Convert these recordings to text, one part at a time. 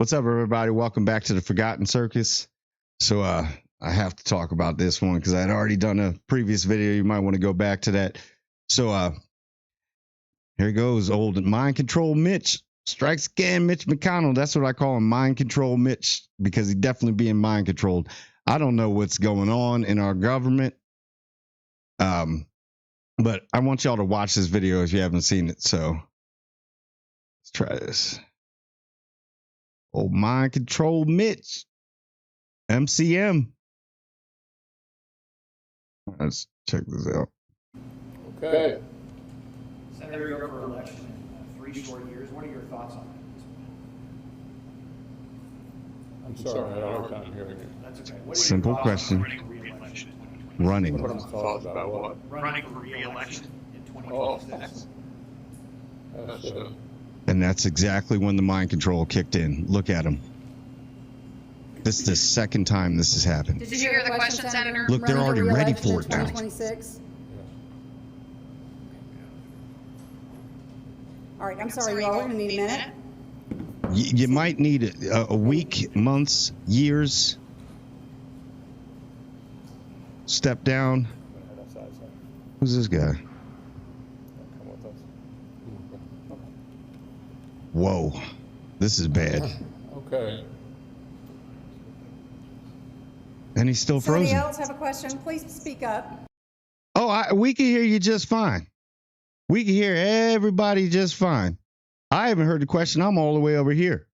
What's up, everybody? Welcome back to the Forgotten Circus. So I have to talk about this one because I had already done a previous video. You might want to go back to that. So here goes. Old mind control Mitch strikes again. Mitch McConnell. That's what I call him, mind control Mitch, because he definitely being mind controlled. I don't know what's going on in our government. But I want y'all to watch this video if you haven't seen it. So let's try this. Old mind control Mitch. M.C.M. Let's check this out. Okay. Senator, you're up for election in 3 short years. What are your thoughts on that? I'm sorry, I don't have time hearing you. That's okay. What are Simple your thoughts question. on running for re-election? Running. What are my thoughts about what? Running for re-election in 2026. And that's exactly when the mind control kicked in. Look at him. This is the second time this has happened. Did you hear the question, Senator? Look, they're already ready for it now. 2026? All right, I'm sorry, you all. We're going to need a minute. You might need a week, months, years. Step down. Who's this guy? Whoa, this is bad. Okay. And he's still frozen. Somebody else have a question? Please speak up. Oh, we can hear you just fine. We can hear everybody just fine. I haven't heard the question. I'm all the way over here.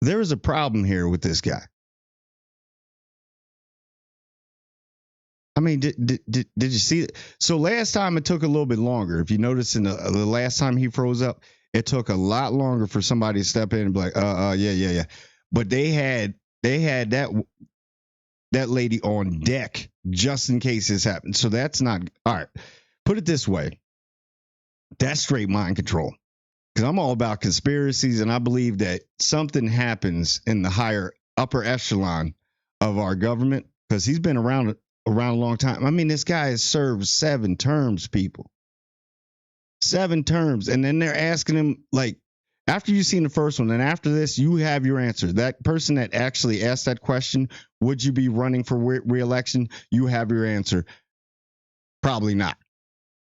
There is a problem here with this guy. I mean, did you see it? So last time it took a little bit longer. If you notice in the last time he froze up, it took a lot longer for somebody to step in and be like, yeah. But they had that lady on deck just in case this happened. So that's not all right. Put it this way. That's straight mind control. Because I'm all about conspiracies, and I believe that something happens in the upper echelon of our government, because he's been around a long time. I mean, this guy has served 7 terms, people. 7 terms. And then they're asking him, like, after you've seen the first one, and after this, you have your answer. That person that actually asked that question, would you be running for re-election? You have your answer. Probably not.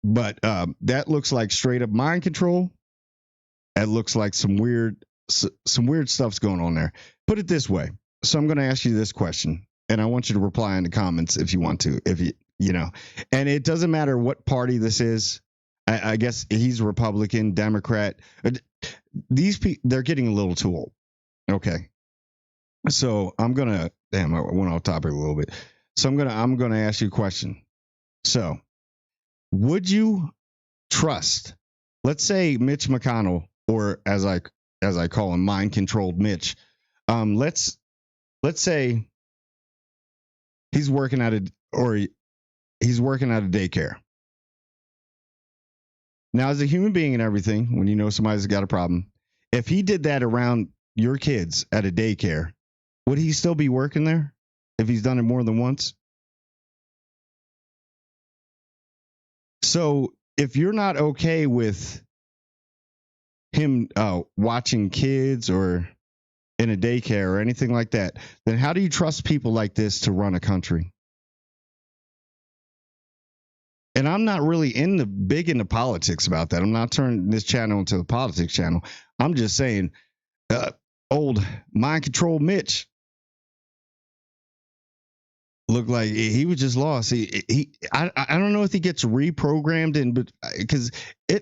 But that looks like straight up mind control. That looks like some weird stuff's going on there. Put it this way. So I'm going to ask you this question, and I want you to reply in the comments if you want to, if you know. And it doesn't matter what party this is. I guess he's Republican, Democrat. These people, they're getting a little too old. Okay. So I went off topic a little bit. So I'm gonna ask you a question. So would you trust, let's say Mitch McConnell, or as I call him, mind controlled Mitch. Let's say he's working at a daycare. Now, as a human being and everything, when you know somebody's got a problem, if he did that around your kids at a daycare, would he still be working there if he's done it more than once? So if you're not okay with him watching kids or in a daycare or anything like that, then how do you trust people like this to run a country? And I'm not really big into politics about that. I'm not turning this channel into a politics channel. I'm just saying, old mind control Mitch looked like he was just lost. I don't know if he gets reprogrammed in, but because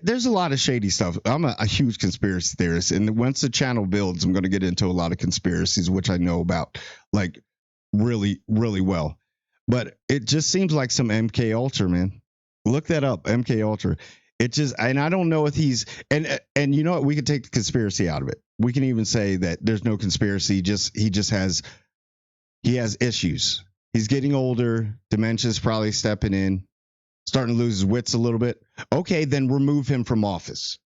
there's a lot of shady stuff. I'm a huge conspiracy theorist, and once the channel builds, I'm going to get into a lot of conspiracies, which I know about like really, really well. But it just seems like some MK Ultra, man. Look that up, MK Ultra. It just, and I don't know if he's, and you know what? We could take the conspiracy out of it. We can even say that there's no conspiracy. He has issues. He's getting older. Dementia's probably stepping in, starting to lose his wits a little bit. Okay, then remove him from office.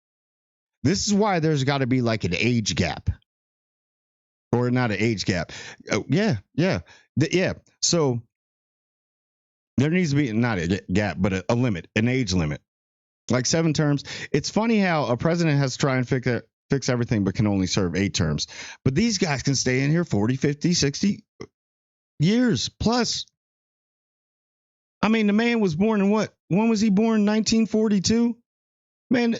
This is why there's got to be like an age gap, or not an age gap. Yeah. So there needs to be not a gap, but a limit, an age limit, like 7 terms. It's funny how a president has to try and fix everything, but can only serve 8 terms. But these guys can stay in here 40, 50, 60 years plus. I mean, the man was born in what? When was he born? 1942? Man,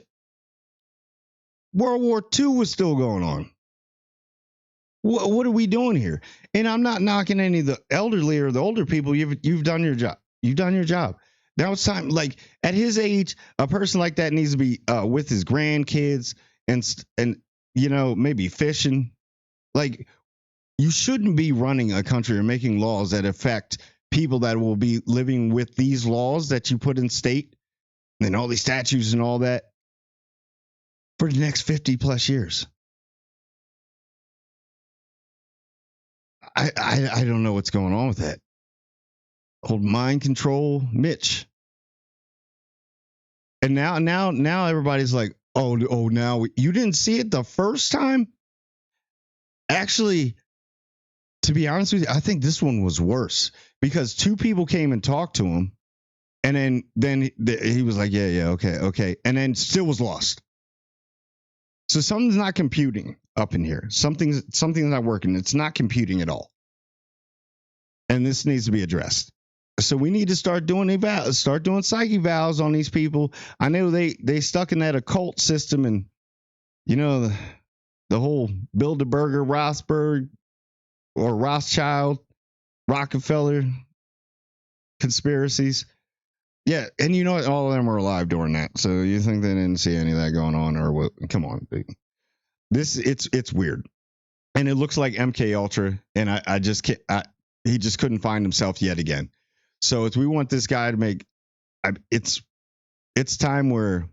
World War II was still going on. What are we doing here? And I'm not knocking any of the elderly or the older people. You've done your job. You've done your job. Now it's time. Like at his age, a person like that needs to be with his grandkids and maybe fishing. Like you shouldn't be running a country or making laws that affect people that will be living with these laws that you put in state and all these statutes and all that for the next 50 plus years. I don't know what's going on with that. Old mind control, Mitch. And now everybody's like, oh, now you didn't see it the first time? Actually, to be honest with you, I think this one was worse because 2 people came and talked to him, and then he was like, yeah, okay, and then still was lost. So something's not computing up in here. Something's not working. It's not computing at all. And this needs to be addressed. So we need to start doing psyche evals on these people. I know they stuck in that occult system and the whole Bilderberger, Rosberg, or Rothschild, Rockefeller conspiracies. Yeah, and all of them were alive during that. So you think they didn't see any of that going on, or what? Come on, dude. It's weird, and it looks like MK Ultra, and I just can't. He just couldn't find himself yet again. So if we want this guy to make, it's time where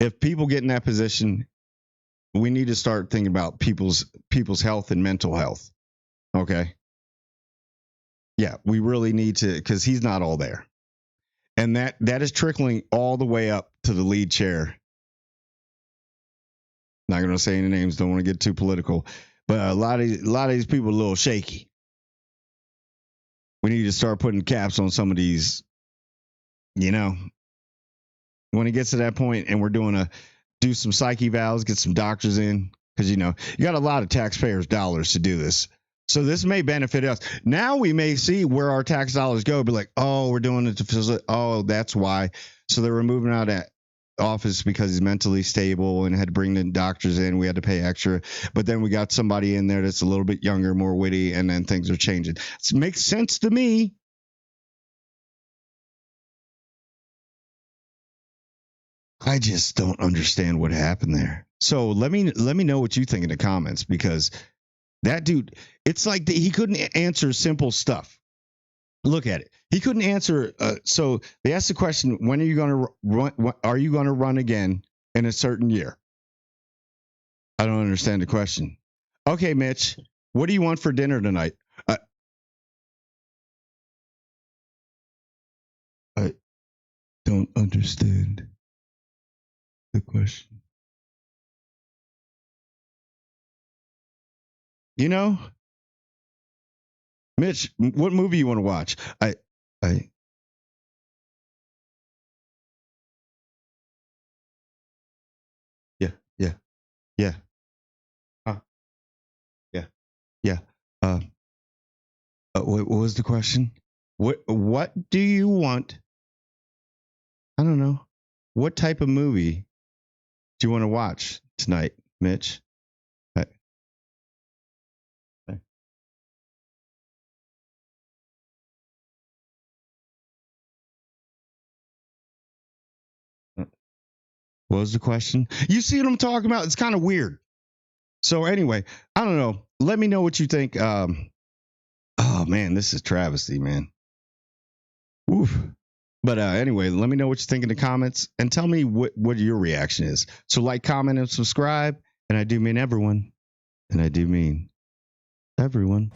if people get in that position, we need to start thinking about people's health and mental health. Okay. Yeah, we really need to, because he's not all there. And that is trickling all the way up to the lead chair. Not going to say any names. Don't want to get too political, but a lot of these people are a little shaky. We need to start putting caps on some of these. When it gets to that point, and we're do some psyche evals, get some doctors in, because you got a lot of taxpayers' dollars to do this. So this may benefit us. Now we may see where our tax dollars go. Be like, oh, we're doing it to facilitate. Oh, that's why. So they're removing out that office because he's mentally stable and had to bring the doctors in. We had to pay extra. But then we got somebody in there that's a little bit younger, more witty, and then things are changing. It makes sense to me. I just don't understand what happened there. So let me know what you think in the comments, because that dude, it's like he couldn't answer simple stuff. Look at it. He couldn't answer. So they asked the question, when are you going to run? Are you going to run again in a certain year? I don't understand the question. Okay, Mitch, what do you want for dinner tonight? I don't understand the question. Mitch, what movie you want to watch? Yeah. Yeah. What was the question? What do you want? I don't know. What type of movie do you want to watch tonight, Mitch? What was the question? You see what I'm talking about? It's kind of weird. So anyway, I don't know. Let me know what you think. Oh man, this is travesty, man. Oof. But anyway, let me know what you think in the comments and tell me what your reaction is. So like, comment, and subscribe. And I do mean everyone. And I do mean everyone.